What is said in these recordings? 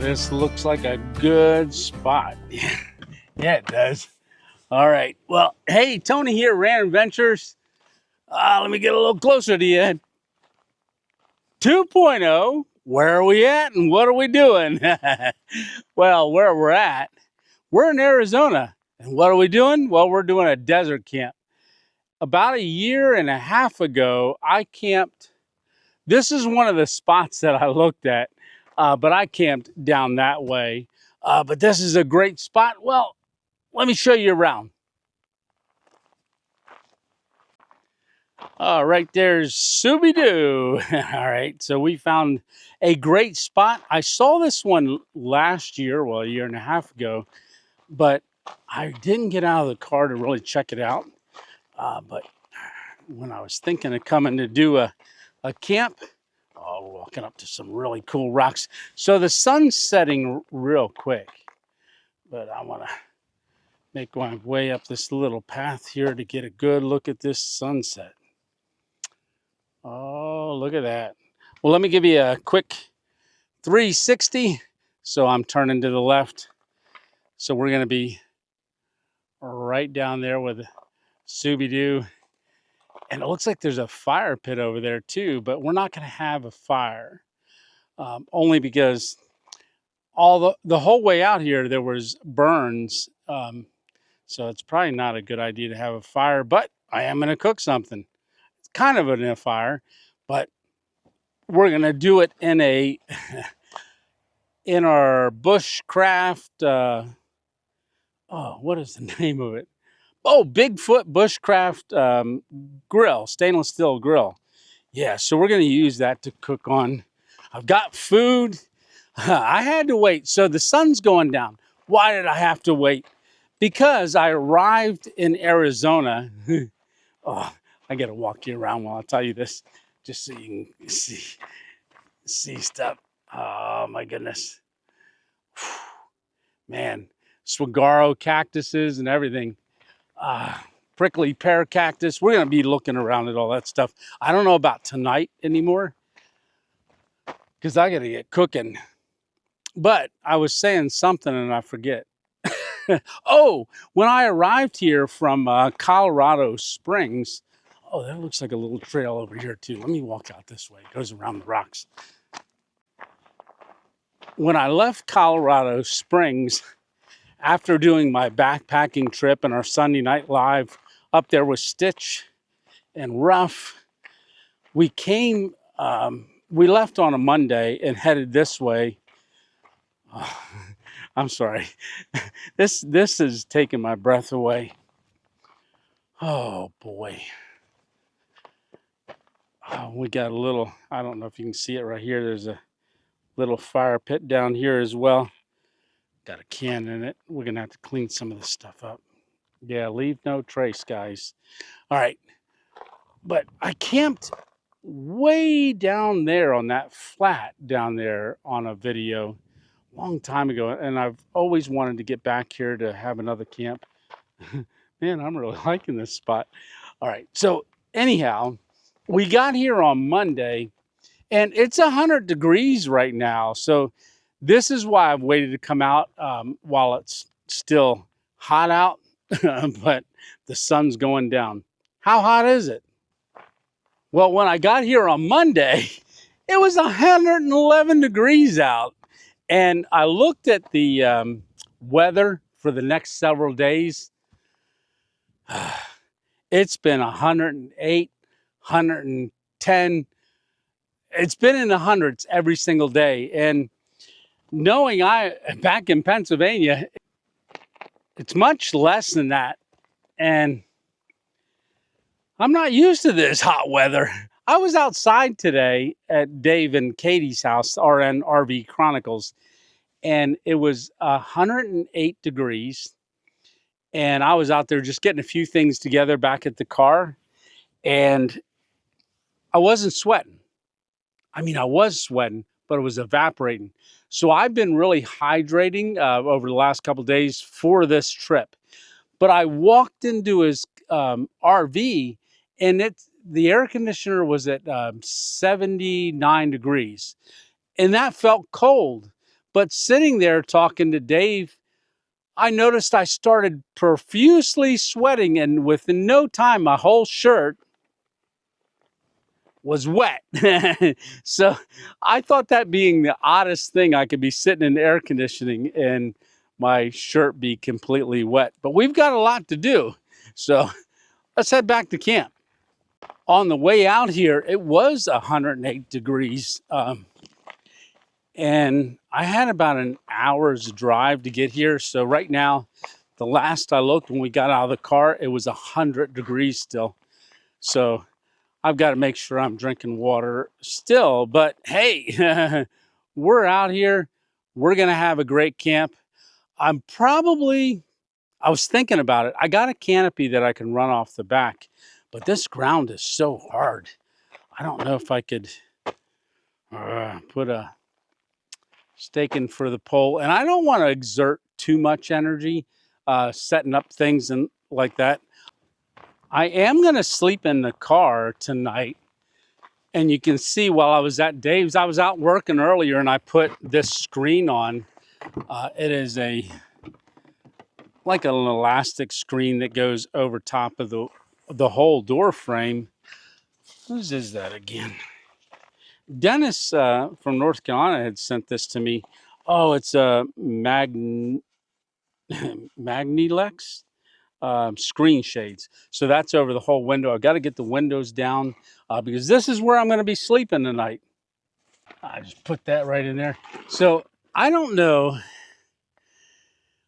This looks like a good spot. Yeah, it does. All right. Well, hey, Tony here, Random Adventures. Let me get a little closer to you. 2.0, where are we at and what are we doing? Well, where we're at, we're in Arizona. And what are we doing? Well, we're doing a desert camp. About a year and a half ago, I camped. This is one of the spots that I looked at. But I camped down that way. But this is a great spot. Well, let me show you around. Right there's Suboo. All right, so we found a great spot. I saw this one last year, well, a year and a half ago, but I didn't get out of the car to really check it out. But when I was thinking of coming to do a camp, we're walking up to some really cool rocks. So the sun's setting real quick, but I want to make my way up this little path here to get a good look at this sunset. Oh, look at that. Well, let me give you a quick 360. So I'm turning to the left. So we're going to be right down there with Suboo. And it looks like there's a fire pit over there too, but we're not going to have a fire. Only because all the whole way out here, there was burns. So it's probably not a good idea to have a fire, but I am going to cook something. It's kind of in a fire, but we're going to do it in a, in our Bushcraft, what is the name of it? Oh, Bigfoot Bushcraft grill, stainless steel grill. Yeah, so we're going to use that to cook on. I've got food. I had to wait. So the sun's going down. Why did I have to wait? Because I arrived in Arizona. Oh, I got to walk you around while I tell you this, just so you can see stuff. Oh, my goodness. Man, saguaro cactuses and everything. Prickly pear cactus. We're going to be looking around at all that stuff. I don't know about tonight anymore because I got to get cooking. But I was saying something and I forget. Oh, when I arrived here from Colorado Springs, oh, that looks like a little trail over here too. Let me walk out this way. It goes around the rocks. When I left Colorado Springs, after doing my backpacking trip and our Sunday night live up there with Stitch and Ruff, we left on a Monday and headed this way. Oh, I'm sorry. This is taking my breath away. Oh boy. Oh, we got a little, I don't know if you can see it right here. There's a little fire pit down here as well. Got a can in it. We're going to have to clean some of this stuff up. Yeah, leave no trace, guys. All right. But I camped way down there on that flat down there on a video a long time ago. And I've always wanted to get back here to have another camp. Man, I'm really liking this spot. All right. So anyhow, we got here on Monday and it's 100 degrees right now. So this is why I've waited to come out while it's still hot out, but the sun's going down. How hot is it? Well, when I got here on Monday, it was 111 degrees out. And I looked at the weather for the next several days. It's been 108, 110. It's been in the hundreds every single day. And knowing back in Pennsylvania, It's much less than that. And I'm not used to this hot weather. I was outside today at Dave and Katie's house, RN RV Chronicles, and it was 108 degrees. And I was out there just getting a few things together back at the car, and I wasn't sweating. I mean, I was sweating, but it was evaporating. So I've been really hydrating over the last couple of days for this trip. But I walked into his RV, and the air conditioner was at 79 degrees, and that felt cold. But sitting there talking to Dave, I noticed I started profusely sweating, and within no time, my whole shirt was wet. So I thought that being the oddest thing, I could be sitting in air conditioning and my shirt be completely wet. But we've got a lot to do. So let's head back to camp. On the way out here, it was 108 degrees. And I had about an hour's drive to get here. So right now, the last I looked when we got out of the car, it was 100 degrees still. So I've got to make sure I'm drinking water still. But hey, we're out here. We're going to have a great camp. I was thinking about it. I got a canopy that I can run off the back, but this ground is so hard. I don't know if I could put a stake in for the pole. And I don't want to exert too much energy setting up things and like that. I am going to sleep in the car tonight. And you can see while I was at Dave's, I was out working earlier and I put this screen on. It is like an elastic screen that goes over top of the whole door frame. Whose is that again? Dennis from North Carolina had sent this to me. Oh, it's a Magnilex screen shades. So that's over the whole window. I've got to get the windows down because this is where I'm going to be sleeping tonight. I just put that right in there. So I don't know.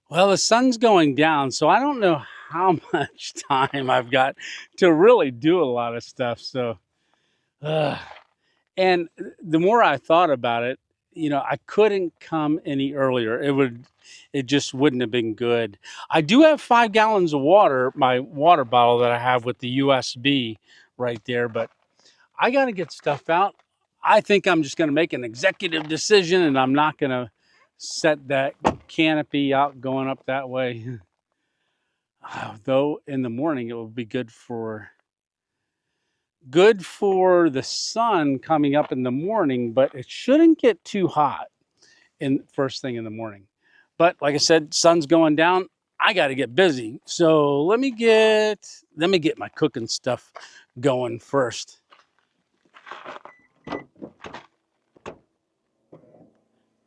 Well, the sun's going down, so I don't know how much time I've got to really do a lot of stuff. So, and the more I thought about it, you know, I couldn't come any earlier. It just wouldn't have been good. I do have 5 gallons of water, my water bottle that I have with the USB right there, but I got to get stuff out. I think I'm just going to make an executive decision, and I'm not going to set that canopy out going up that way. Though in the morning it will be good for the sun coming up in the morning, but it shouldn't get too hot in first thing in the morning. But like I said, sun's going down. I got to get busy. So let me get my cooking stuff going first.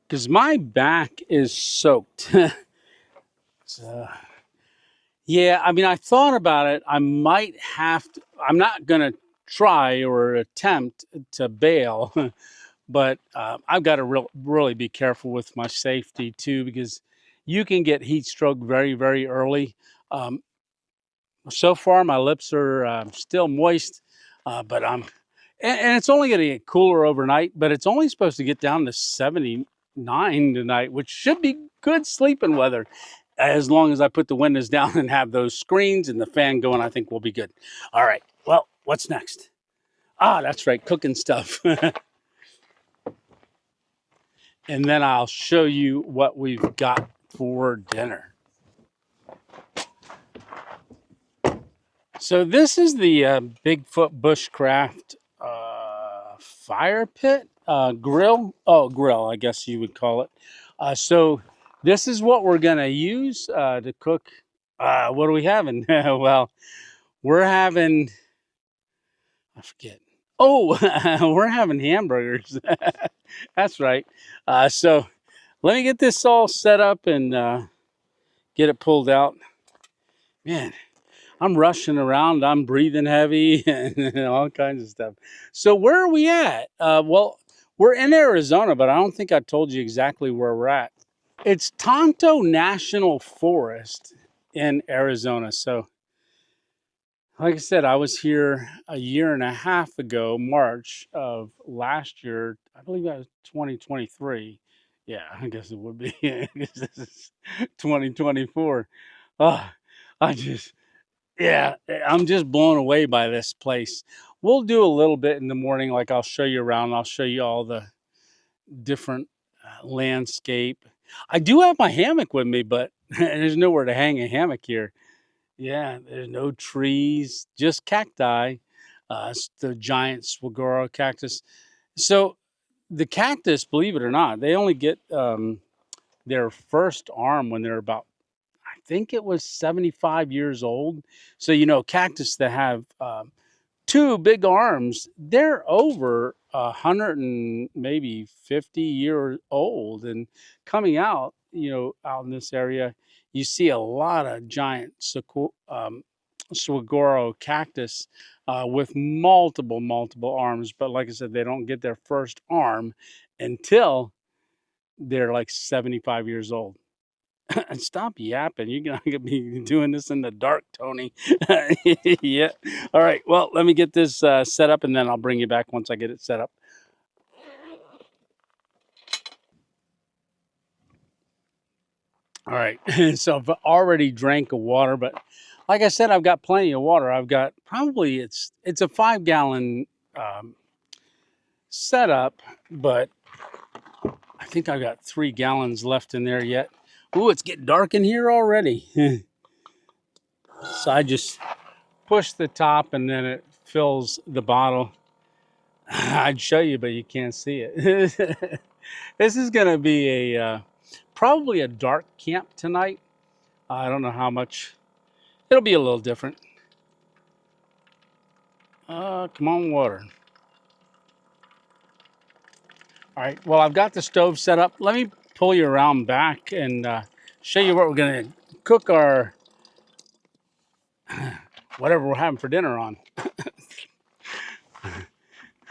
Because my back is soaked. So, yeah, I mean, I thought about it. I might have to, I'm not going to try or attempt to bail, but I've got to really be careful with my safety too, because you can get heat stroke very, very early. So far, my lips are still moist, but and it's only going to get cooler overnight, but it's only supposed to get down to 79 tonight, which should be good sleeping weather. As long as I put the windows down and have those screens and the fan going, I think we'll be good. All right, well, what's next? Ah, that's right, cooking stuff. And then I'll show you what we've got for dinner. So this is the Bigfoot Bushcraft fire pit grill. Oh, grill, I guess you would call it. So this is what we're going to use to cook. What are we having? Well, we're having, I forget. Oh, we're having hamburgers. That's right. So let me get this all set up and get it pulled out. Man, I'm rushing around. I'm breathing heavy and all kinds of stuff. So where are we at? Well, we're in Arizona, but I don't think I told you exactly where we're at. It's Tonto National Forest. in Arizona. So, like I said, I was here a year and a half ago, March of last year. I believe that was 2023. Yeah, I guess it would be. I guess this is 2024. Oh, I just, yeah, I'm just blown away by this place. We'll do a little bit in the morning, like I'll show you around. I'll show you all the different landscape. I do have my hammock with me, but there's nowhere to hang a hammock here. Yeah, there's no trees, just cacti. It's the giant saguaro cactus. So the cactus, believe it or not, they only get their first arm when they're about, I think it was 75 years old. So cactus that have two big arms, they're over 100 and maybe 50-year old, and coming out, out in this area, you see a lot of giant saguaro cactus with multiple arms. But like I said, they don't get their first arm until they're like 75 years old. And stop yapping. You're not gonna be doing this in the dark, Tony. Yeah. All right. Well, let me get this set up, and then I'll bring you back once I get it set up. All right. So I've already drank of water, but like I said, I've got plenty of water. I've got probably it's a 5-gallon setup, but I think I've got 3 gallons left in there yet. Ooh, it's getting dark in here already. So I just push the top, and then it fills the bottle. I'd show you, but you can't see it. This is going to be a probably a dark camp tonight. I don't know how much. It'll be a little different. Come on, water. All right. Well, I've got the stove set up. Let me pull you around back and show you what we're going to cook our whatever we're having for dinner on.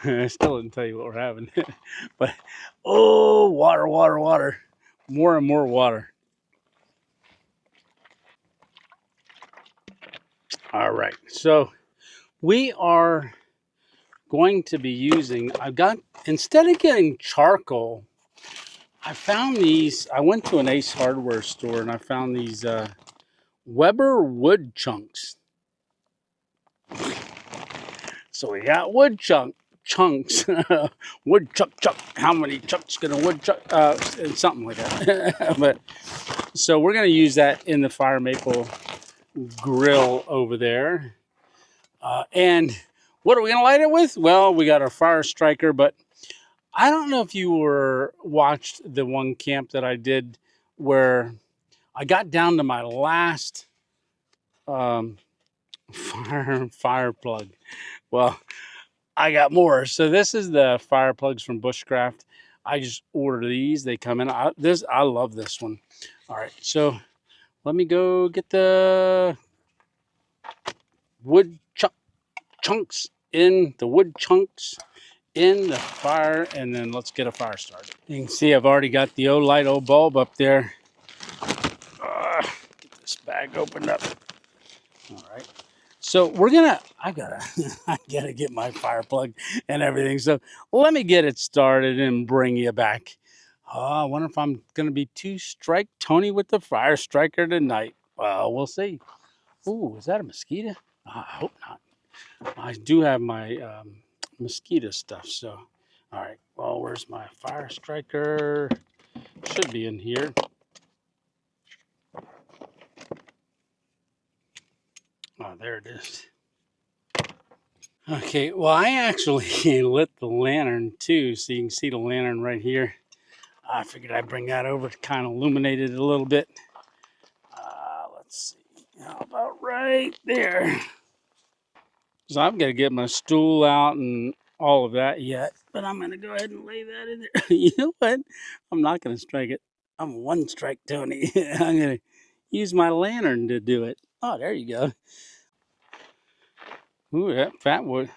I still didn't tell you what we're having. But, oh, water, water, water. More and more water. All right. So we are going to be using, instead of getting charcoal, I found these. I went to an Ace Hardware store and I found these Weber wood chunks. So we got chunks, wood chuck. How many chucks gonna wood chuck? Something like that. But so we're gonna use that in the fire maple grill over there. And what are we gonna light it with? Well, we got our fire striker, but I don't know if you watched the one camp that I did where I got down to my last fire plug. Well, I got more. So this is the fire plugs from Bushcraft. I just ordered these. They come in. I love this one. All right, so let me go get the wood chunks in the wood chunks in the fire, and then let's get a fire started. You can see I've already got the light bulb up there. Get this bag opened up. All right. So I gotta get my fire plug and everything. So let me get it started and bring you back. I wonder if I'm gonna be too strike Tony with the fire striker tonight. Well, we'll see. Ooh, is that a mosquito? I hope not. I do have my mosquito stuff. So, all right. Well, where's my fire striker? Should be in here. Oh, there it is. Okay, well, I actually lit the lantern too, so you can see the lantern right here. I figured I'd bring that over to kind of illuminate it a little bit. Let's see, how about right there? So I'm gonna get my stool out and all of that yet, but I'm gonna go ahead and lay that in there. You know what? I'm not gonna strike it. I'm one strike Tony. I'm gonna use my lantern to do it. Oh, there you go. Ooh, that Fatwood.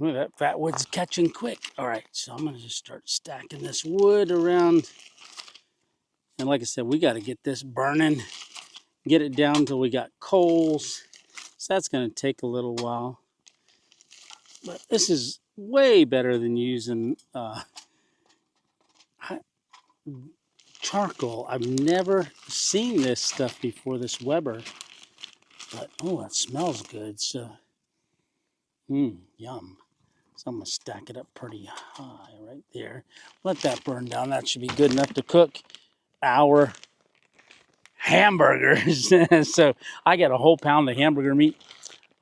Ooh, that Fatwood's catching quick. All right, so I'm gonna just start stacking this wood around And like I said, we got to get this burning, get it down until we got coals. So that's going to take a little while. But this is way better than using charcoal. I've never seen this stuff before, this Weber. But, oh, that smells good. So, yum. So I'm going to stack it up pretty high right there. Let that burn down. That should be good enough to cook our hamburgers. So I got a whole pound of hamburger meat.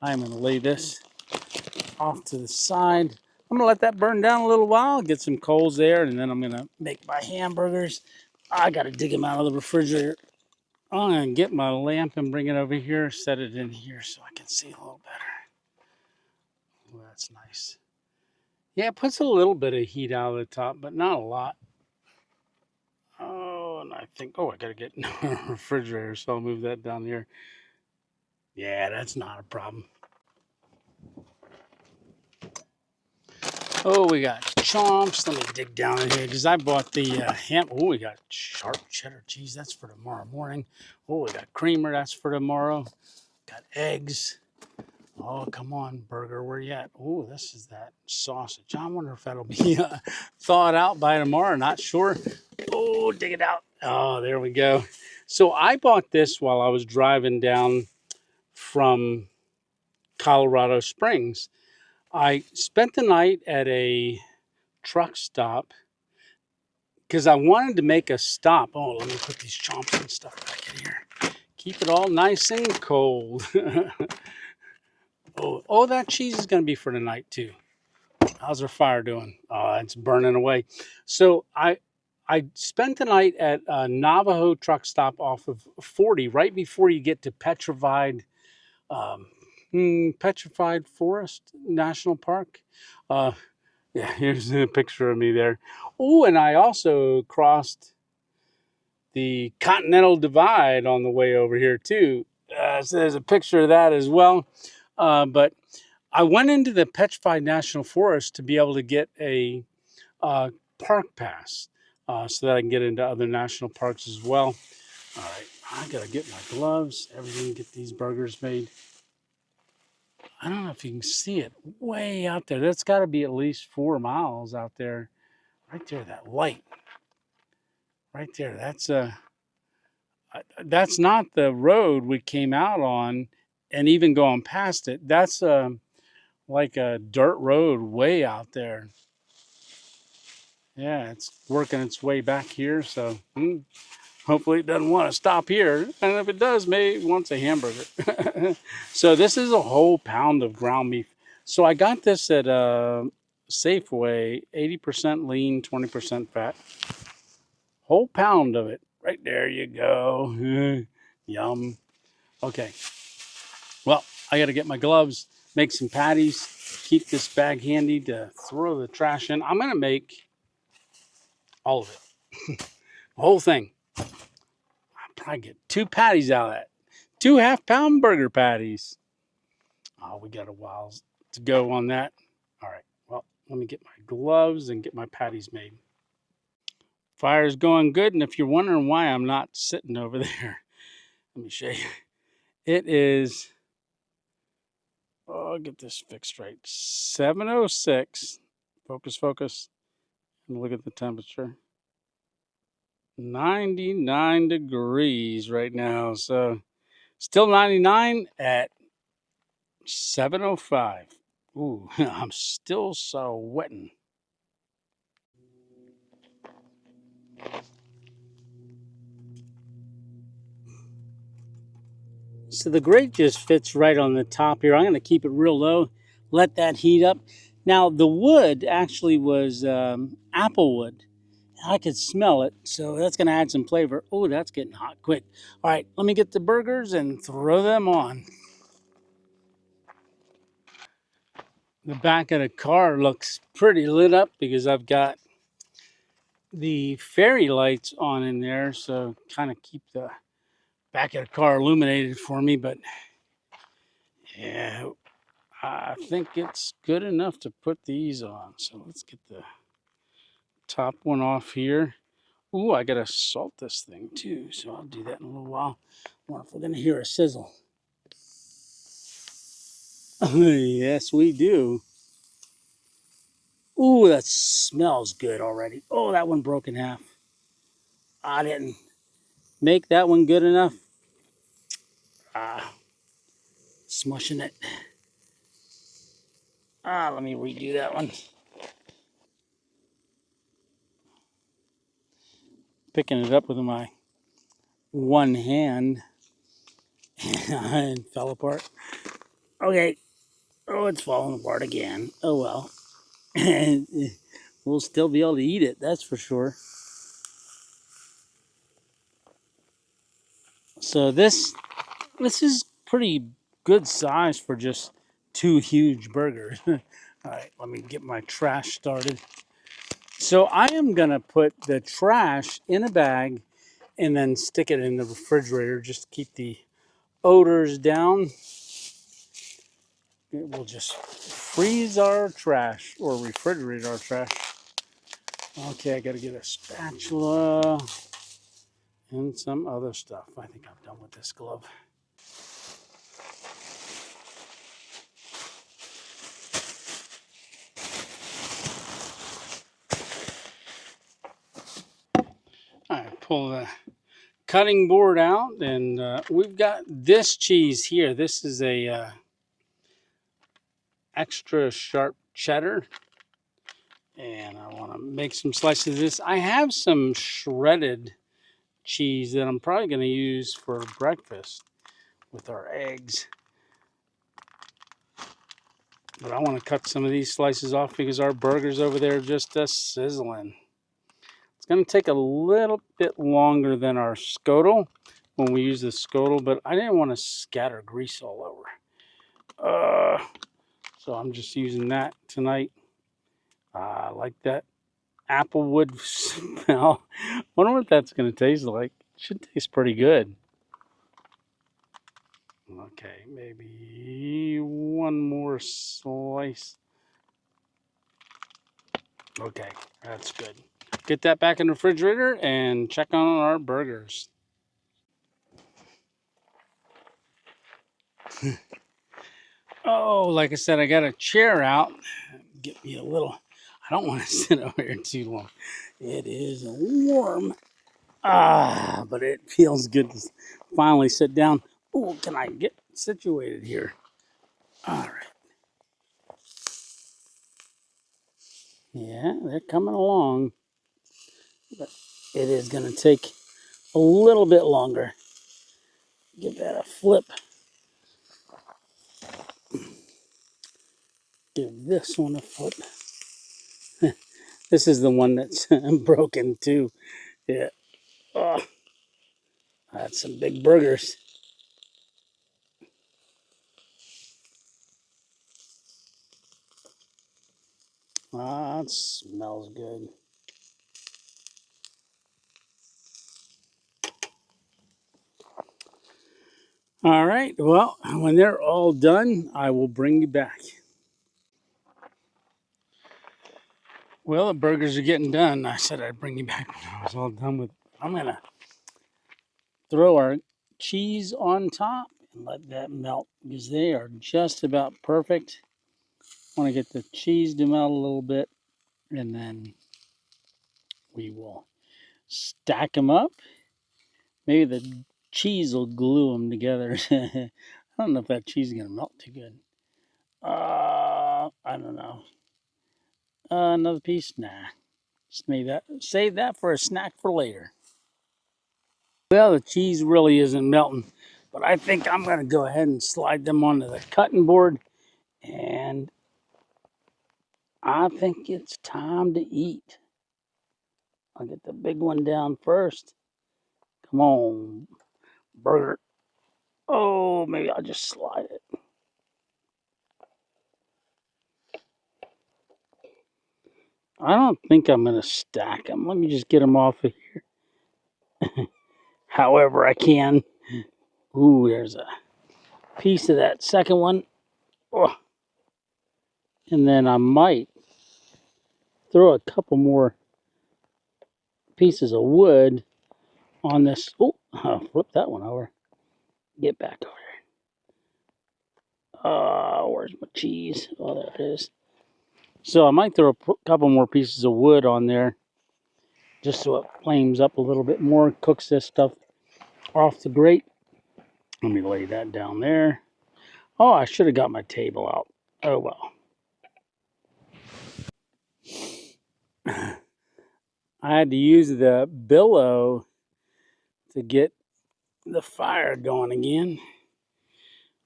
I'm going to lay this off to the side. I'm going to let that burn down a little while, get some coals there, and then I'm going to make my hamburgers. I got to dig them out of the refrigerator. I'm going to get my lamp and bring it over here, set it in here so I can see a little better. Oh, that's nice. Yeah, it puts a little bit of heat out of the top, but not a lot. Oh, and I think, I got to get in the refrigerator, so I'll move that down here. Yeah, that's not a problem. Oh, we got chomps. Let me dig down in here because I bought the ham. Oh, we got sharp cheddar cheese. That's for tomorrow morning. Oh, we got creamer. That's for tomorrow. Got eggs. Oh, come on, burger. Where you at? Oh, this is that sausage. I wonder if that'll be thawed out by tomorrow. Not sure. Oh, dig it out. Oh, there we go. So I bought this while I was driving down from Colorado Springs. I spent the night at a truck stop because I wanted to make a stop. Oh, let me put these chomps and stuff back in here. Keep it all nice and cold. Oh, that cheese is going to be for tonight too. How's our fire doing? Oh, it's burning away. So I spent the night at a Navajo truck stop off of 40, right before you get to Petrified Forest National Park. Yeah, here's a picture of me there. Oh, and I also crossed the Continental Divide on the way over here too. So there's a picture of that as well. But I went into the Petrified National Forest to be able to get a park pass so that I can get into other national parks as well. All right, I gotta get my gloves, everything, get these burgers made. I don't know if you can see it way out there. That's got to be at least 4 miles out there. Right there, that light. Right there, that's not the road we came out on, and even going past it. That's like a dirt road way out there. Yeah, it's working its way back here, so hopefully it doesn't want to stop here. And if it does, maybe it wants a hamburger. So this is a whole pound of ground beef. So I got this at Safeway, 80% lean, 20% fat. Whole pound of it. Right there you go. Yum. Okay. Well, I got to get my gloves, make some patties, keep this bag handy to throw the trash in. I'm going to make all of it. The whole thing. I'll probably get 2 patties out of that. 2 half-pound burger patties. Oh, we got a while to go on that. All right. Well, let me get my gloves and get my patties made. Fire's going good, and if you're wondering why I'm not sitting over there, let me show you. It is, I'll get this fixed right. 7:06. Focus, focus. And look at the temperature. 99 degrees right now. So still 99 at 7:05. Ooh, I'm still so wetting. So the grate just fits right on the top here. I'm going to keep it real low, let that heat up. Now the wood actually was apple wood. I could smell it, so that's going to add some flavor. Oh, that's getting hot quick. All right, let me get the burgers and throw them on. The back of the car looks pretty lit up because I've got the fairy lights on in there, so kind of keep the back of the car illuminated for me. But yeah, I think it's good enough to put these on. So let's get the top one off here. Ooh, I gotta salt this thing too, so I'll do that in a little while. I wonder if we're gonna hear a sizzle. Yes, we do. Ooh, that smells good already. Oh, that one broke in half. I didn't make that one good enough. Smushing it. Let me redo that one. Picking it up with my one hand and it fell apart. Okay. Oh, it's falling apart again. Oh well. We'll still be able to eat it, that's for sure. So this is pretty good size for just 2 huge burgers. All right, let me get my trash started. So I am gonna put the trash in a bag and then stick it in the refrigerator just to keep the odors down. It will just freeze our trash or refrigerate our trash. Okay, I gotta get a spatula and some other stuff. I think I'm done with this glove. All right, pull the cutting board out, and we've got this cheese here. This is a extra sharp cheddar, and I want to make some slices of this. I have some shredded cheese that I'm probably going to use for breakfast with our eggs. But I want to cut some of these slices off because our burgers over there are just sizzling. It's going to take a little bit longer than our scuttle when we use the scuttle, but I didn't want to scatter grease all over. So I'm just using that tonight. I like that applewood smell. Wonder what that's going to taste like. Should taste pretty good. Okay, maybe one more slice. Okay, that's good. Get that back in the refrigerator and check on our burgers. Oh, like I said, I got a chair out. Get me a little. I don't want to sit over here too long. It is warm. But it feels good to finally sit down. Oh, can I get situated here? All right. Yeah, they're coming along. But it is going to take a little bit longer. Give that a flip. Give this one a flip. This is the one that's broken too. Yeah. Oh, that's some big burgers. That smells good. All right, well, when they're all done, I will bring you back. Well, the burgers are getting done. I said I'd bring you back when I was all done with. I'm going to throw our cheese on top and let that melt because they are just about perfect. I want to get the cheese to melt a little bit, and then we will stack them up. Maybe the cheese will glue them together. I don't know if that cheese is going to melt too good. I don't know. Another piece? Nah. Just save that for a snack for later. Well, the cheese really isn't melting, but I think I'm going to go ahead and slide them onto the cutting board, and I think it's time to eat. I'll get the big one down first. Come on, burger. Oh, maybe I'll just slide it. I don't think I'm going to stack them. Let me just get them off of here. However I can. Ooh, there's a piece of that second one. Oh. And then I might throw a couple more pieces of wood on this. Oh, flip that one over. Get back over there. Where's my cheese? Oh, there it is. So I might throw a couple more pieces of wood on there just so it flames up a little bit more, cooks this stuff off the grate. Let me lay that down there. Oh, I should have got my table out. Oh, well. I had to use the billow to get the fire going again.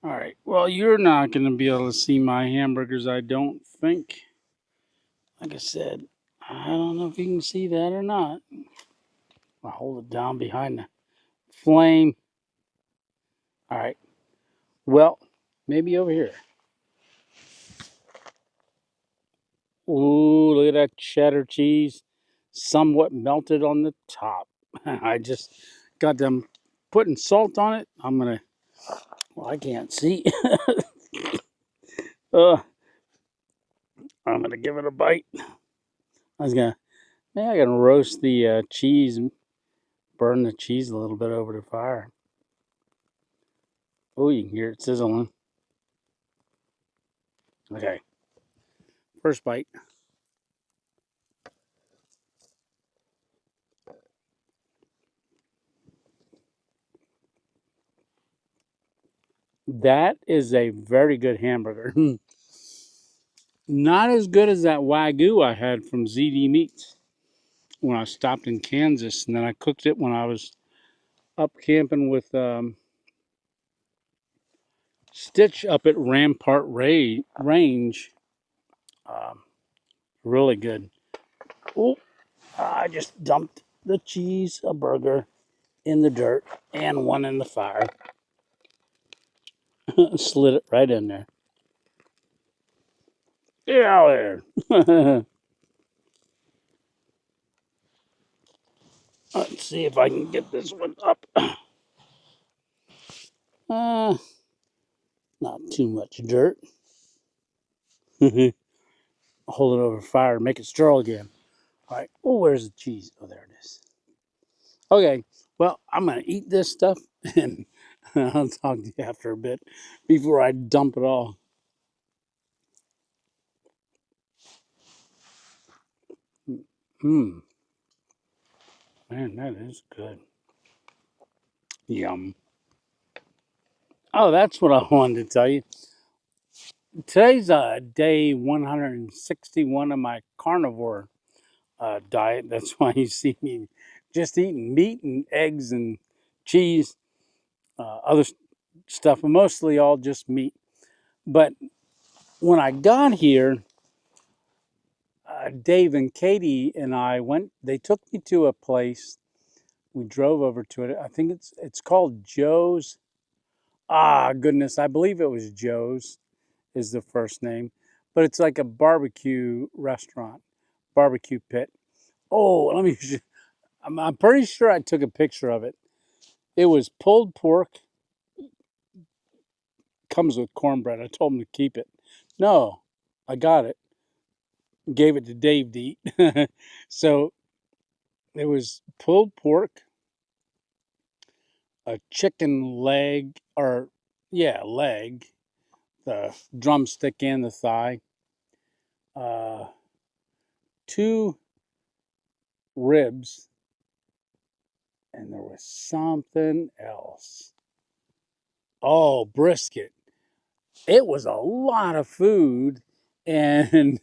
All right. Well, you're not going to be able to see my hamburgers, I don't think. Like I said, I don't know if you can see that or not. I'll hold it down behind the flame. All right. Well, maybe over here. Ooh, look at that cheddar cheese. Somewhat melted on the top. I just got them putting salt on it. I'm going to, well, I can't see. I'm going to give it a bite. Maybe I can roast the cheese, burn the cheese a little bit over the fire. Oh, you can hear it sizzling. Okay. First bite. That is a very good hamburger. Not as good as that Wagyu I had from ZD Meats when I stopped in Kansas, and then I cooked it when I was up camping with Stitch up at Rampart Range. Really good. Oh, I just dumped the cheese, a burger, in the dirt and one in the fire. Slid it right in there. Get out of there. Let's see if I can get this one up. Not too much dirt. Hold it over fire and make it stir again. All right. Oh, where's the cheese? Oh, there it is. Okay. Well, I'm going to eat this stuff and I'll talk to you after a bit before I dump it all. Mmm. Man, that is good. Yum. Oh, that's what I wanted to tell you. Today's day 161 of my carnivore diet. That's why you see me just eating meat and eggs and cheese, other stuff, mostly all just meat. But when I got here, Dave and Katie and I went, they took me to a place. We drove over to it. I think it's called Joe's. Ah, goodness, I believe it was Joe's is the first name. But it's like a barbecue restaurant, barbecue pit. Oh, let me, I'm pretty sure I took a picture of it. It was pulled pork, comes with cornbread. I told him to keep it. No, I got it. Gave it to Dave to eat. So it was pulled pork, a chicken leg, leg, the drumstick and the thigh, 2 ribs, and there was something else. Oh, brisket. It was a lot of food and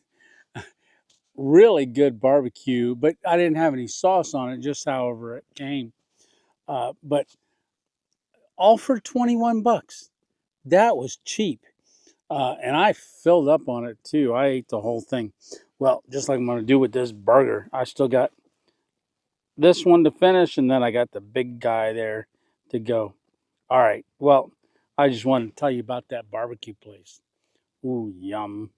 really good barbecue, but I didn't have any sauce on it, just however it came. But all for 21 bucks. That was cheap. And I filled up on it too. I ate the whole thing. Well, just like I'm going to do with this burger, I still got this one to finish, and then I got the big guy there to go. All right. Well, I just wanted to tell you about that barbecue place. Ooh, yum.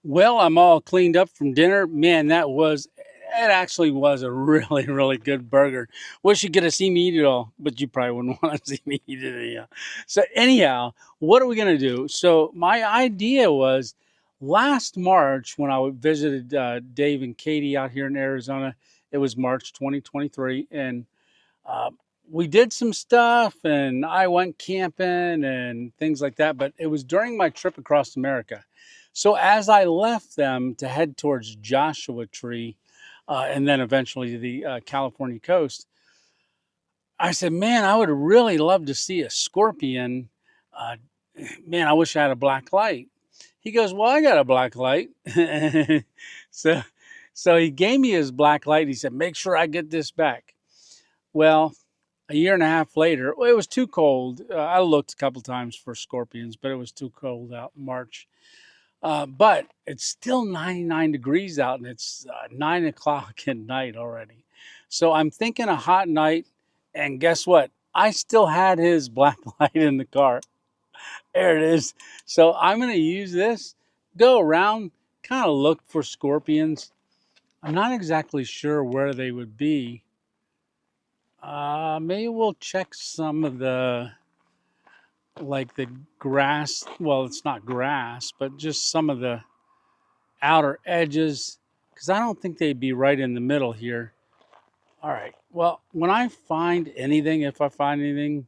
Well, I'm all cleaned up from dinner. Man, it actually was a really, really good burger. Wish you could have seen me eat it all, but you probably wouldn't want to see me eat it anyhow. So anyhow, what are we going to do? So my idea was last March when I visited Dave and Katie out here in Arizona, It was March 2023, and uh, we did some stuff, and I went camping and things like that, but it was during my trip across America. So as I left them to head towards Joshua Tree, and then eventually the California coast, I said, man, I would really love to see a scorpion. Uh, man, I wish I had a black light. He goes, well, I got a black light. so, so he gave me his black light. He said, make sure I get this back. Well, a year and a half later, it was too cold. I looked a couple times for scorpions, but it was too cold out in March. But it's still 99 degrees out, and it's 9 o'clock at night already. So I'm thinking a hot night, and guess what? I still had his black light in the car. There it is. So I'm going to use this, go around, kind of look for scorpions. I'm not exactly sure where they would be. Maybe we'll check some of the, like the grass. Well, it's not grass, but just some of the outer edges, because I don't think they'd be right in the middle here. All right. Well, when I find anything, if I find anything,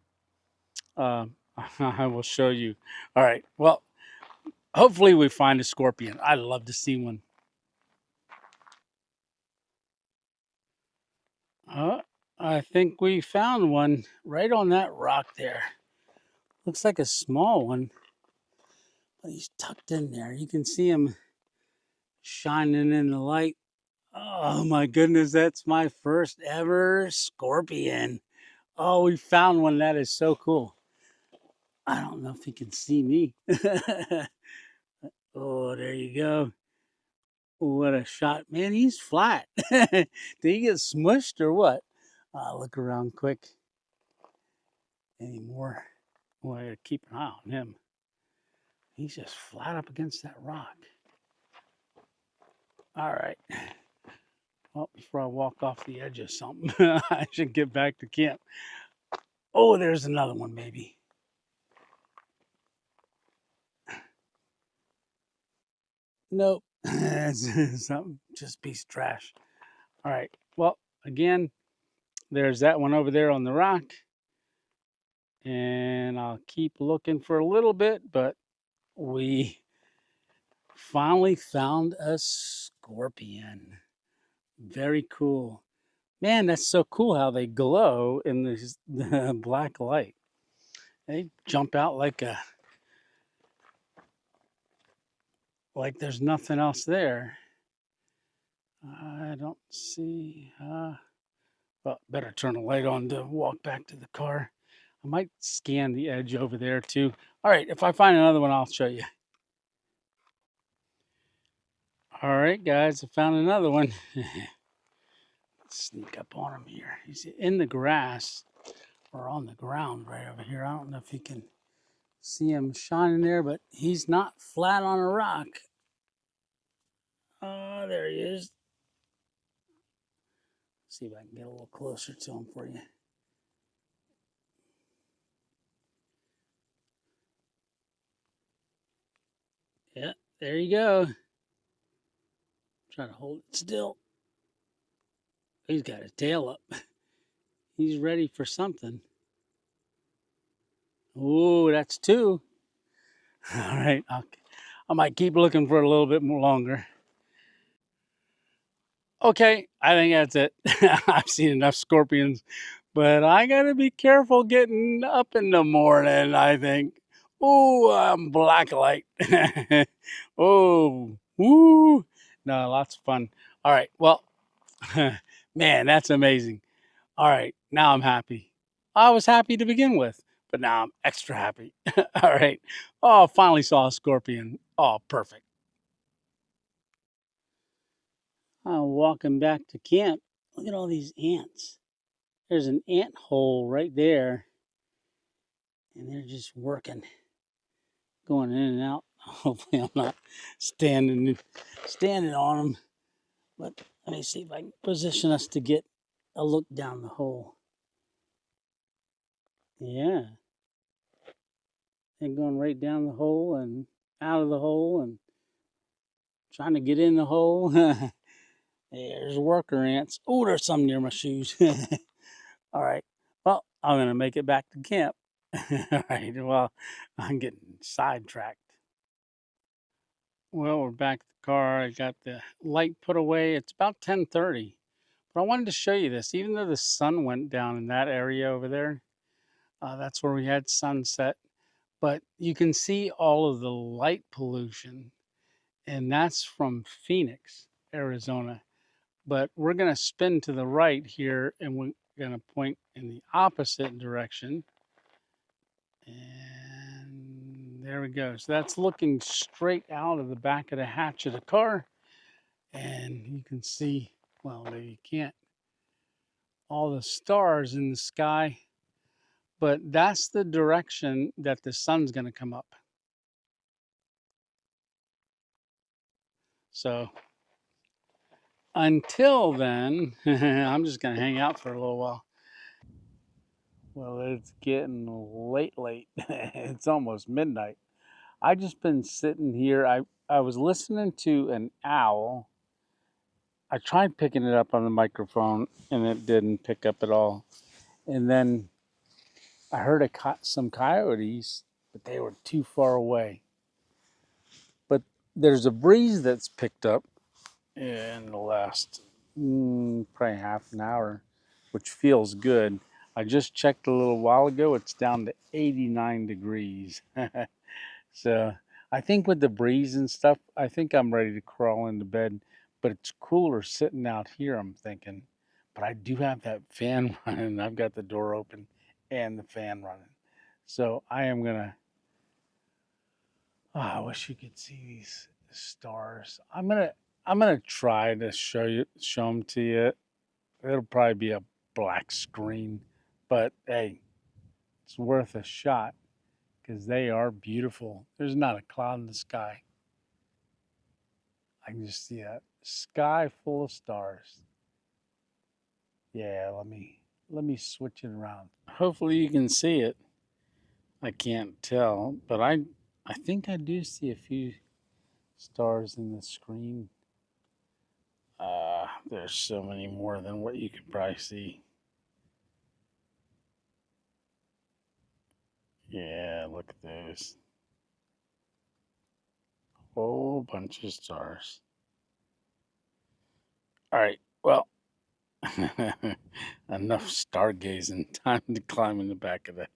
I will show you. All right. Well, hopefully we find a scorpion. I'd love to see one. I think we found one right on that rock there. Looks like a small one, but he's tucked in there. You can see him shining in the light. Oh my goodness, that's my first ever scorpion. Oh, we found one. That is so cool. I don't know if he can see me. Oh, there you go. What a shot. Man, he's flat. Did he get smushed or what? Look around quick. Any more? Well, I gotta keep an eye on him. He's just flat up against that rock. All right. Well, before I walk off the edge of something, I should get back to camp. Oh, there's another one, maybe. Nope. It's something, just a piece of trash. All right. Well, again, there's that one over there on the rock. And I'll keep looking for a little bit, but we finally found a scorpion. Very cool. Man, that's so cool how they glow in this black light. They jump out like there's nothing else there. I don't see. Well, better turn the light on to walk back to the car. I might scan the edge over there too. All right, if I find another one, I'll show you. All right, guys, I found another one. Let's sneak up on him here. He's in the grass or on the ground right over here. I don't know if you can see him shining there, but he's not flat on a rock. Oh, there he is. See if I can get a little closer to him for you. Yeah, there you go. Try to hold it still. He's got his tail up. He's ready for something. Oh, that's two. All right, I might keep looking for a little bit more longer. Okay, I think that's it. I've seen enough scorpions, but I gotta be careful getting up in the morning, I think. Oh, I'm black light. Oh, woo. No, lots of fun. All right, well, man, that's amazing. All right, now I'm happy. I was happy to begin with, but now I'm extra happy. All right. Oh, finally saw a scorpion. Oh, perfect. I'm walking back to camp. Look at all these ants. There's an ant hole right there, and they're just working, going in and out. Hopefully, I'm not standing on them. But let me see if I can position us to get a look down the hole. Yeah, they're going right down the hole and out of the hole and trying to get in the hole. There's worker ants. Oh, there's some near my shoes. All right. Well, I'm going to make it back to camp. All right. Well, I'm getting sidetracked. Well, we're back at the car. I got the light put away. It's about 10:30. But I wanted to show you this. Even though the sun went down in that area over there, that's where we had sunset. But you can see all of the light pollution, and that's from Phoenix, Arizona. But we're going to spin to the right here, and we're going to point in the opposite direction. And there we go. So that's looking straight out of the back of the hatch of the car. And you can see, well, maybe you can't, all the stars in the sky. But that's the direction that the sun's going to come up. So until then, I'm just going to hang out for a little while. Well, it's getting late. It's almost midnight. I just been sitting here. I was listening to an owl. I tried picking it up on the microphone and it didn't pick up at all. And then I heard some coyotes, but they were too far away. But there's a breeze that's picked up in the last probably half an hour, which feels good. I just checked a little while ago. It's down to 89 degrees. So I think with the breeze and stuff, I think I'm ready to crawl into bed. But it's cooler sitting out here, I'm thinking. But I do have that fan running. I've got the door open and the fan running. So I am gonna. Oh, I wish you could see these stars. I'm gonna try to show them to you. It'll probably be a black screen, but hey, it's worth a shot because they are beautiful. There's not a cloud in the sky. I can just see a sky full of stars. Yeah, let me switch it around. Hopefully you can see it. I can't tell, but I think I do see a few stars in the screen. There's so many more than what you could probably see. Yeah, look at those. Whole bunch of stars. All right, well, enough stargazing. Time to climb in the back of the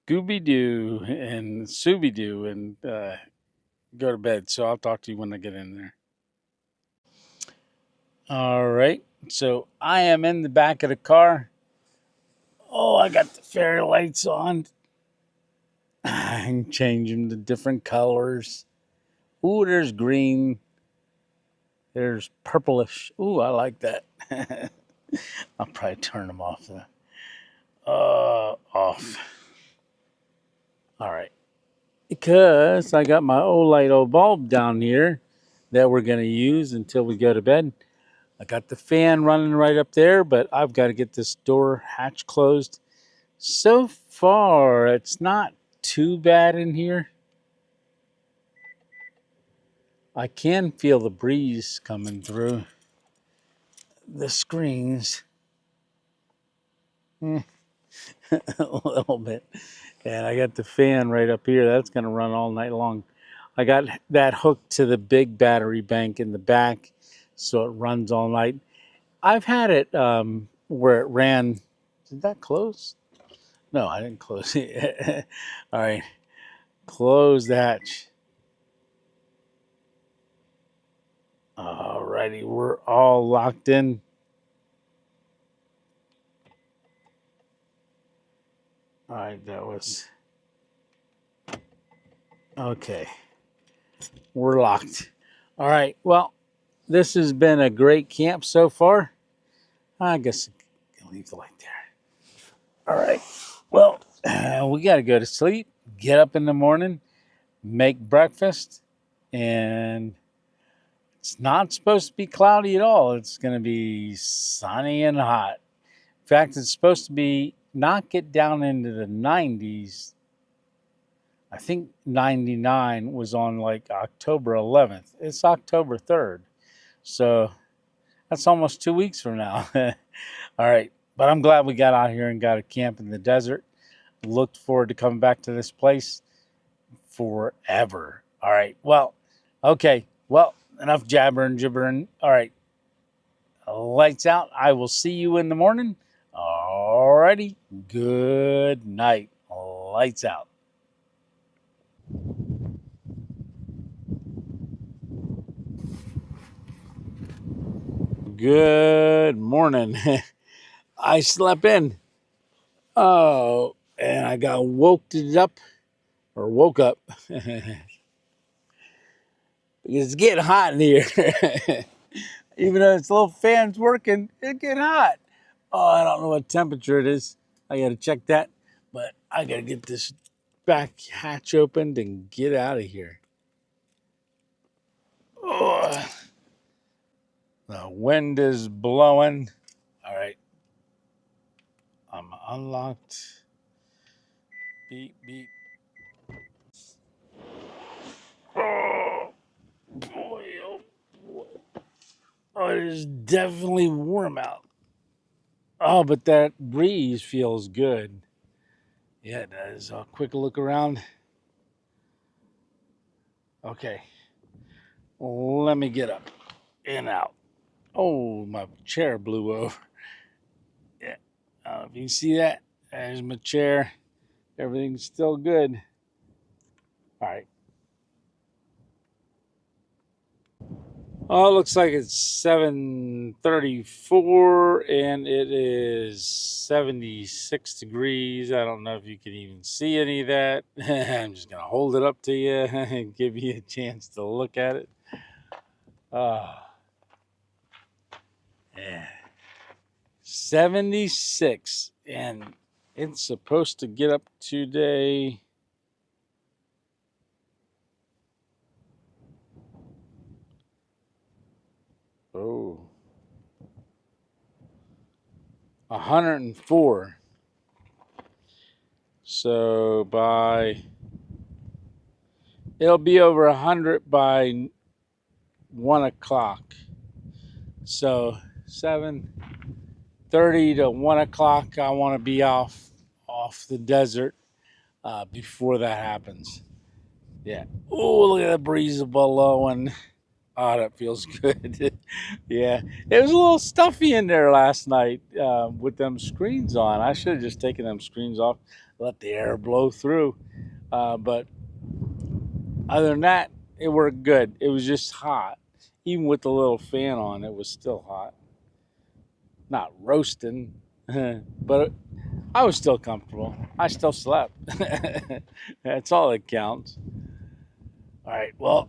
Scooby-Doo and Scooby-Doo and go to bed. So I'll talk to you when I get in there. All right, so I am in the back of the car. Oh, I got the fairy lights on. I can change them to different colors. Ooh, there's green. There's purplish. Ooh, I like that. I'll probably turn them off then. Off. All right. Because I got my old bulb down here that we're going to use until we go to bed. I got the fan running right up there, but I've got to get this door hatch closed. So far, it's not too bad in here. I can feel the breeze coming through the screens. A little bit. And I got the fan right up here. That's going to run all night long. I got that hooked to the big battery bank in the back, so it runs all night. I've had it where it ran. Did that close? No, I didn't close it. All right. Close the hatch. All righty. We're all locked in. All right. That was... Okay. We're locked. All right. Well, this has been a great camp so far. I guess I'll leave the light there. All right. Well, we got to go to sleep, get up in the morning, make breakfast, and it's not supposed to be cloudy at all. It's going to be sunny and hot. In fact, it's supposed to be not get down into the 90s. I think 99 was on like October 11th. It's October 3rd. So that's almost 2 weeks from now. All right. But I'm glad we got out here and got a camp in the desert. Looked forward to coming back to this place forever. All right. Well, okay. Well, enough jabbering, gibbering. All right. Lights out. I will see you in the morning. All righty. Good night. Lights out. Good morning. I slept in. Oh, and I got woke up. Because it's getting hot in here. Even though this little fan's working, it's getting hot. Oh, I don't know what temperature it is. I got to check that. But I got to get this back hatch opened and get out of here. Oh, the wind is blowing. All right. I'm unlocked. Beep, beep. Oh, boy. Oh, boy. Oh, it is definitely warm out. Oh, but that breeze feels good. Yeah, it does. A quick look around. Okay. Let me get up and out. Oh, my chair blew over. Yeah. If you can see that, there's my chair. Everything's still good. All right. Oh, it looks like it's 7:34 and it is 76 degrees. I don't know if you can even see any of that. I'm just going to hold it up to you and give you a chance to look at it. Yeah. 76, and it's supposed to get up today. Oh, 104. So it'll be over 100 by 1 o'clock. So 7:30 to 1 o'clock, I want to be off the desert before that happens. Yeah. Oh, look at the breeze blowing. Oh, that feels good. Yeah. It was a little stuffy in there last night with them screens on. I should have just taken them screens off, let the air blow through. But other than that, it worked good. It was just hot. Even with the little fan on, it was still hot. Not roasting, but I was still comfortable. I still slept. That's all that counts. All right, well,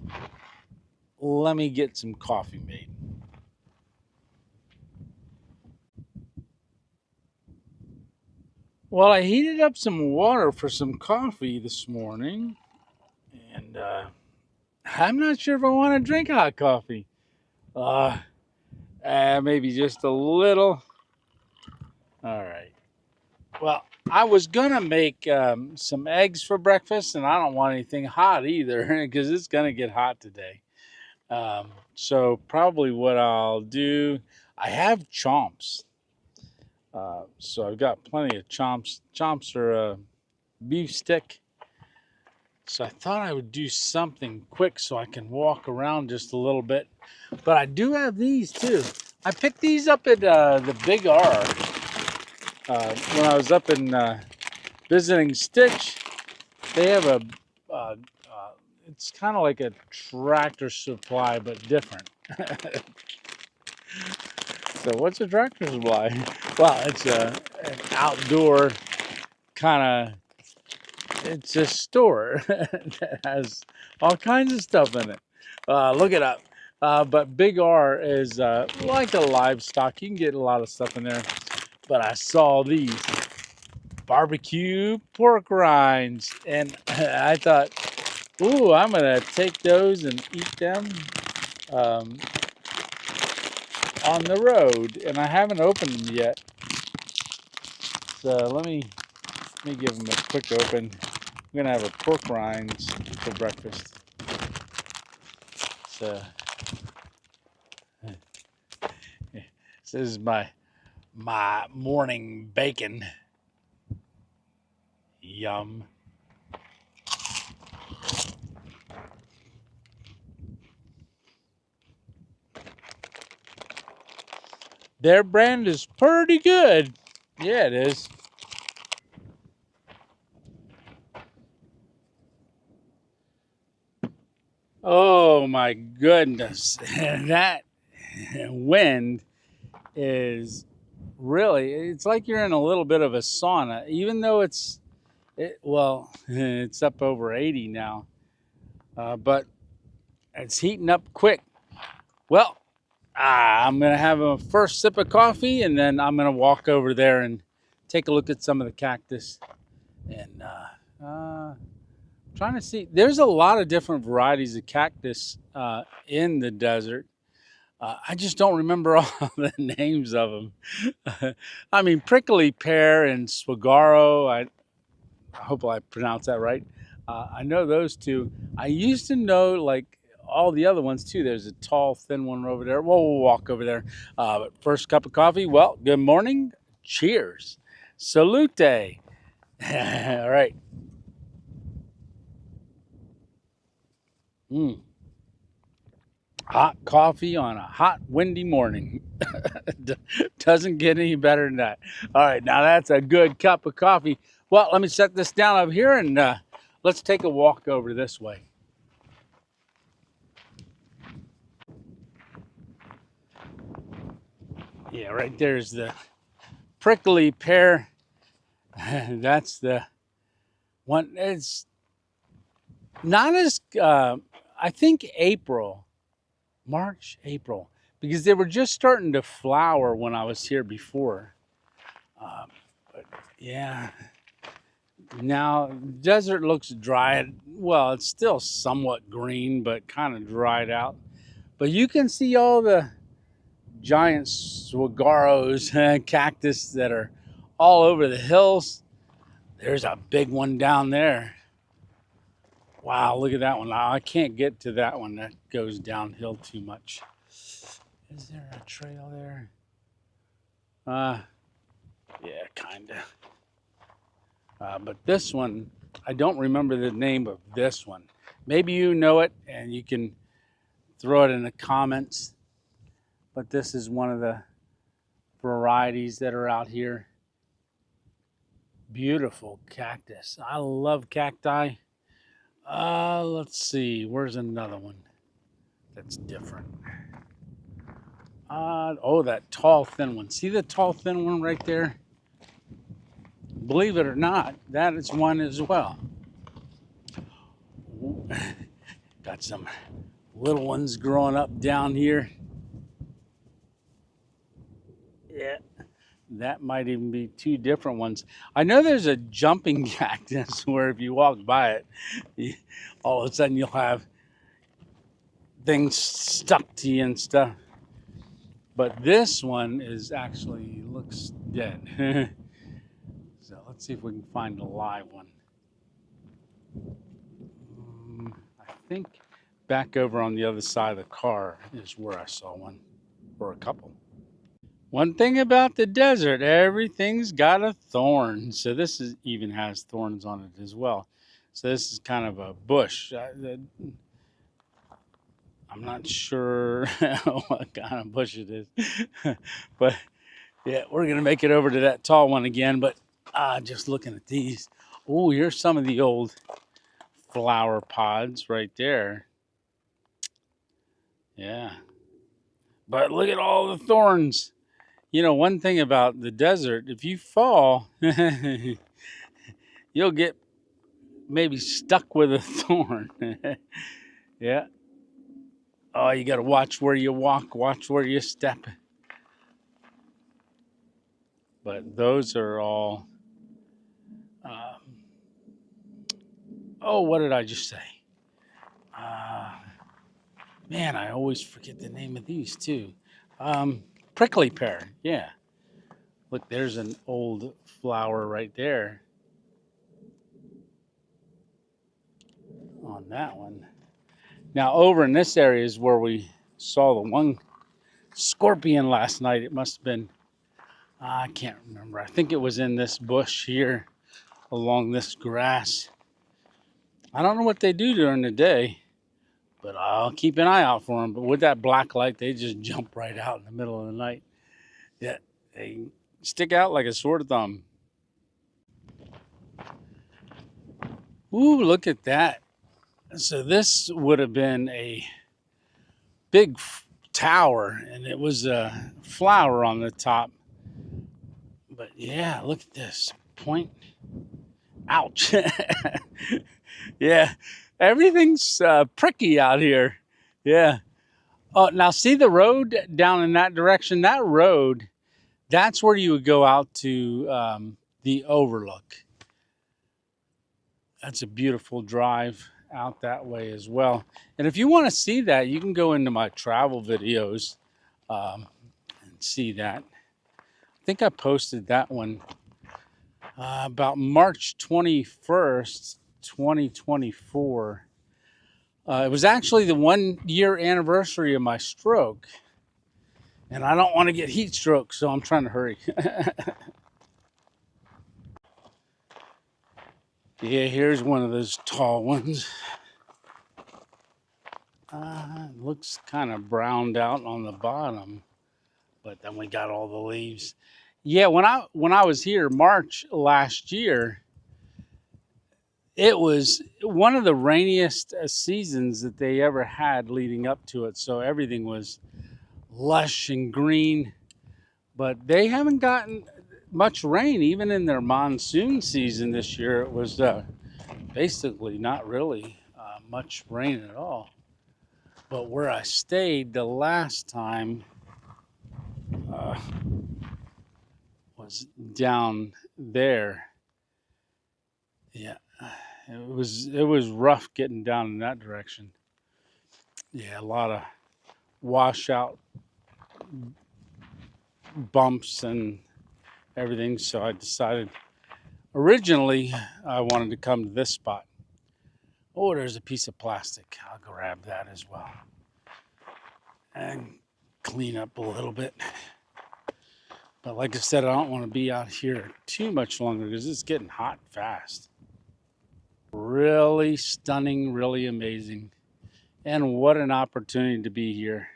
let me get some coffee made. Well, I heated up some water for some coffee this morning, and I'm not sure if I want to drink hot coffee. Maybe just a little. All right. Well, I was gonna make some eggs for breakfast, and I don't want anything hot either because it's gonna get hot today. So probably what I'll do, I have chomps. So I've got plenty of chomps. Chomps are a beef stick. So I thought I would do something quick so I can walk around just a little bit. But I do have these too. I picked these up at the Big R when I was up in visiting Stitch. They have a, it's kind of like a Tractor Supply, but different. So what's a Tractor Supply? Well, it's an outdoor kind of, it's a store that has all kinds of stuff in it. Look it up. But Big R is like a livestock. You can get a lot of stuff in there. But I saw these barbecue pork rinds, and I thought, ooh, I'm gonna take those and eat them on the road. And I haven't opened them yet, so let me give them a quick open. I'm gonna have a pork rinds for breakfast. So This is my morning bacon. Yum. Their brand is pretty good. Yeah, it is. Oh my goodness. That wind is really, it's like you're in a little bit of a sauna, even though well, it's up over 80 now, but it's heating up quick. Well, I'm going to have a first sip of coffee, and then I'm going to walk over there and take a look at some of the cactus. And trying to see, there's a lot of different varieties of cactus in the desert. I just don't remember all the names of them. I mean, prickly pear and saguaro, I hope I pronounced that right. I know those two. I used to know like all the other ones too. There's a tall, thin one over there. Well, we'll walk over there. But first cup of coffee. Well, good morning. Cheers. Salute. All right. Hot coffee on a hot, windy morning. Doesn't get any better than that. All right, now that's a good cup of coffee. Well, let me set this down over here and let's take a walk over this way. Yeah, right there's the prickly pear. That's the one. It's not as, I think March, April, because they were just starting to flower when I was here before. But yeah, now desert looks dry. Well, it's still somewhat green, but kind of dried out. But you can see all the giant saguaros, cactus that are all over the hills. There's a big one down there. Wow, look at that one. I can't get to that one. That goes downhill too much. Is there a trail there? Yeah, kind of. But this one, I don't remember the name of this one. Maybe you know it and you can throw it in the comments. But this is one of the varieties that are out here. Beautiful cactus. I love cacti. Let's see. Where's another one that's different? Oh, that tall, thin one. See the tall, thin one right there? Believe it or not, that is one as well. Got some little ones growing up down here. Yeah, that might even be two different ones. I know there's a jumping cactus where if you walk by it, all of a sudden you'll have things stuck to you and stuff. But this one is actually looks dead. So let's see if we can find a live one. I think back over on the other side of the car is where I saw one, or a couple. One thing about the desert, everything's got a thorn. So this even has thorns on it as well. So this is kind of a bush. I'm not sure what kind of bush it is. But yeah, we're going to make it over to that tall one again. But just looking at these. Oh, here's some of the old flower pods right there. Yeah. But look at all the thorns. You know, one thing about the desert, if you fall, you'll get maybe stuck with a thorn. Yeah. Oh, you got to watch where you walk, watch where you step. But those are all, oh, what did I just say? Man, I always forget the name of these too. Prickly pear, yeah. Look, there's an old flower right there on that one. Now, over in this area is where we saw the one scorpion last night. It must have been, I can't remember. I think it was in this bush here along this grass. I don't know what they do during the day, but I'll keep an eye out for them. But with that black light, they just jump right out in the middle of the night. Yeah, they stick out like a sore thumb. Ooh, look at that. So this would have been a big tower, and it was a flower on the top. But yeah, look at this point. Ouch. Yeah, everything's pricky out here. Yeah. Oh, now see the road down in that direction? That road, that's where you would go out to the overlook. That's a beautiful drive out that way as well. And if you want to see that, you can go into my travel videos and see that. I think I posted that one about March 21st, 2024. It was actually the 1 year anniversary of my stroke. And I don't want to get heat stroke, so I'm trying to hurry. Yeah, here's one of those tall ones. Looks kind of browned out on the bottom, but then we got all the leaves. Yeah, when I was here March last year, it was one of the rainiest seasons that they ever had leading up to it. So everything was lush and green, but they haven't gotten much rain even in their monsoon season this year. It was basically not really much rain at all. But where I stayed the last time was down there. Yeah, it was rough getting down in that direction. Yeah, a lot of washout bumps and everything. So I decided originally I wanted to come to this spot. Oh, there's a piece of plastic. I'll grab that as well and clean up a little bit. But like I said, I don't want to be out here too much longer because it's getting hot fast. Really stunning, really amazing. And what an opportunity to be here.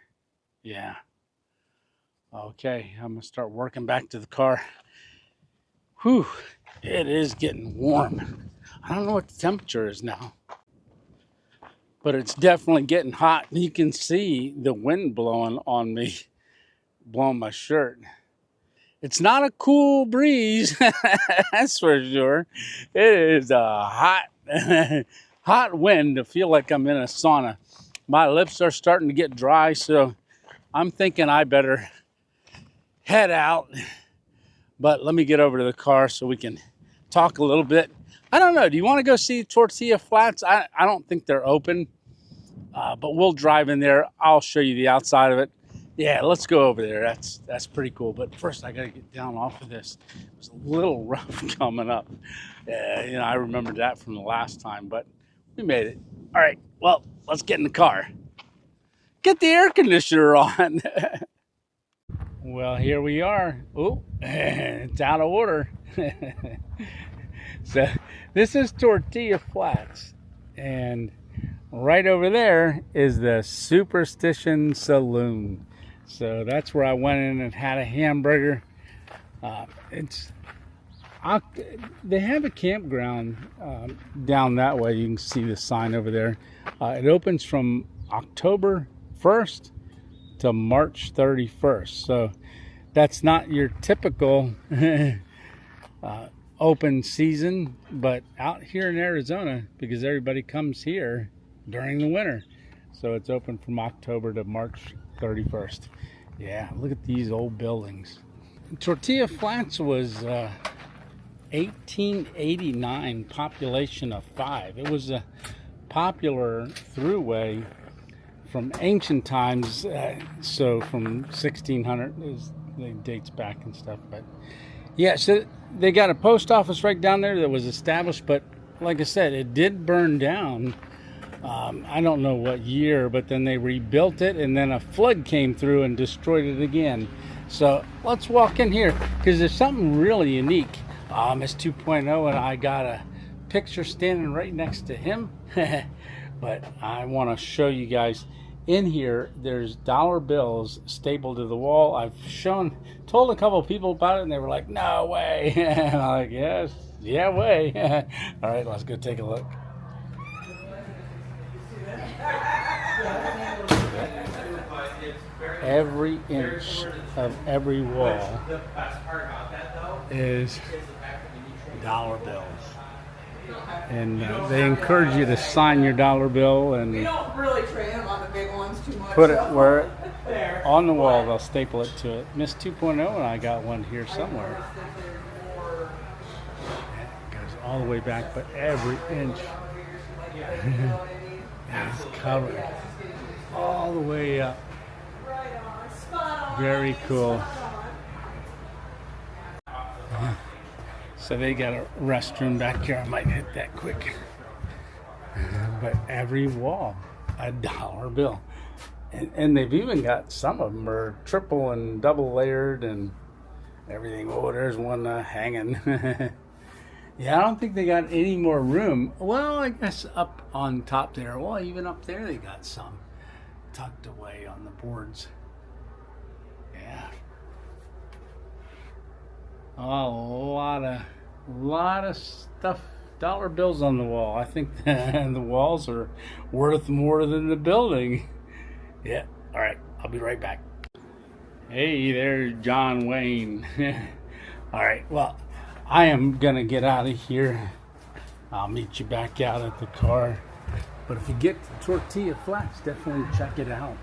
Yeah. Okay, I'm going to start working back to the car. Whew, it is getting warm. I don't know what the temperature is now, but it's definitely getting hot. You can see the wind blowing on me, blowing my shirt. It's not a cool breeze, that's for sure. It is a hot, hot wind to feel like I'm in a sauna. My lips are starting to get dry, so I'm thinking I better head out. But let me get over to the car so we can talk a little bit. I don't know, do you want to go see Tortilla Flats? I don't think they're open, but we'll drive in there. I'll show you the outside of it. Yeah, let's go over there. That's pretty cool. But first, I got to get down off of this. It was a little rough coming up. You know, I remember that from the last time, but we made it. All right, well, let's get in the car. Get the air conditioner on. Well, here we are. Oh, it's out of order. So this is Tortilla Flats, and right over there is the Superstition Saloon. So that's where I went in and had a hamburger. They have a campground down that way. You can see the sign over there. It opens from October 1st to March 31st. So that's not your typical open season, but out here in Arizona, because everybody comes here during the winter. So it's open from October to March 31st. Yeah, look at these old buildings. Tortilla Flats was 1889, population of 5. It was a popular throughway from ancient times, so from 1600, it dates back and stuff. But yeah, so they got a post office right down there that was established, but like I said, it did burn down I don't know what year, but then they rebuilt it, and then a flood came through and destroyed it again. So let's walk in here because there's something really unique. It's 2.0, and I got a picture standing right next to him. But I want to show you guys in here. There's dollar bills stapled to the wall. I've told a couple of people about it, and they were like, "No way!" And I'm like, "Yes, yeah, way." All right, let's go take a look. Every inch of every wall is dollar bills. And they encourage you to sign your dollar bill, and we don't really train them on the big ones too much. Put it where on the wall. They'll staple it to it. Miss 2.0, and I got one here somewhere. It goes all the way back, but every inch is covered all the way up. Very cool. So they got a restroom back here. I might hit that quick. But every wall, a dollar bill. And they've even got, some of them are triple and double layered and everything. Oh, there's one hanging. Yeah, I don't think they got any more room. Well, I guess up on top there. Well, even up there they got some tucked away on the boards. Yeah. A lot of stuff, dollar bills on the wall. I think the walls are worth more than the building. Yeah, all right, I'll be right back. Hey, there's John Wayne. All right, well, I am gonna get out of here. I'll meet you back out at the car. But if you get to Tortilla Flats, definitely check it out.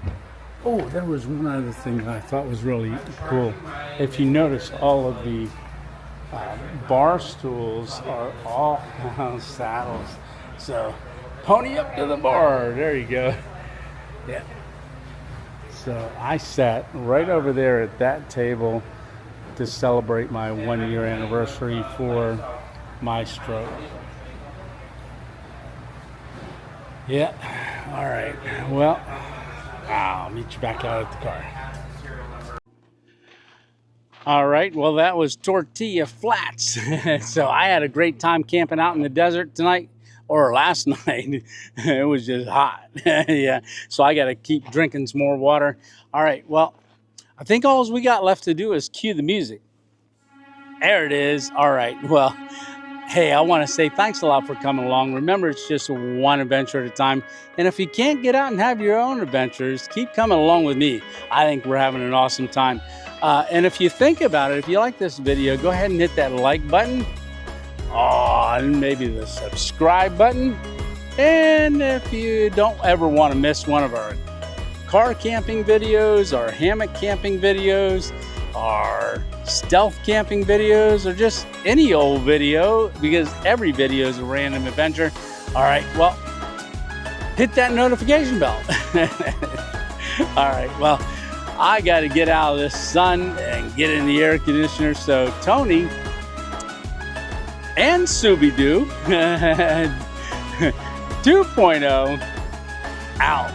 Oh, there was one other thing that I thought was really cool. If you notice, all of the bar stools are all saddles. So pony up to the bar. There you go. Yeah. So I sat right over there at that table to celebrate my 1-year anniversary for my stroke. Yeah. All right. Well, I'll meet you back out at the car. All right, well, that was Tortilla Flats. So I had a great time camping out in the desert tonight, or last night. It was just hot. Yeah, so I got to keep drinking some more water. All right, well, I think all we got left to do is cue the music. There it is. All right, well, hey, I want to say thanks a lot for coming along. Remember, it's just one adventure at a time. And if you can't get out and have your own adventures, keep coming along with me. I think we're having an awesome time. And if you think about it, if you like this video, go ahead and hit that like button. Oh, and maybe the subscribe button. And if you don't ever want to miss one of our car camping videos, our hammock camping videos, our stealth camping videos, or just any old video, because every video is a random adventure. All right, well, hit that notification bell. All right, well, I got to get out of this sun and get in the air conditioner. So Tony and Suboo 2.0 out.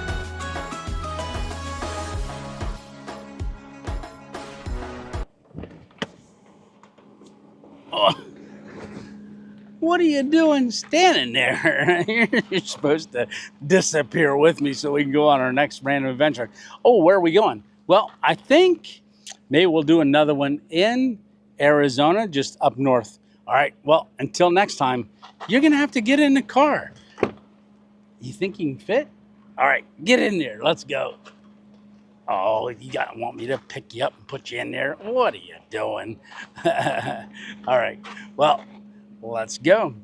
Oh, what are you doing standing there? You're supposed to disappear with me so we can go on our next random adventure. Oh, where are we going? Well, I think maybe we'll do another one in Arizona, just up north. All right, well, until next time, you're going to have to get in the car. You think you can fit? All right, get in there. Let's go. Oh, you want me to pick you up and put you in there? What are you doing? All right, well, let's go.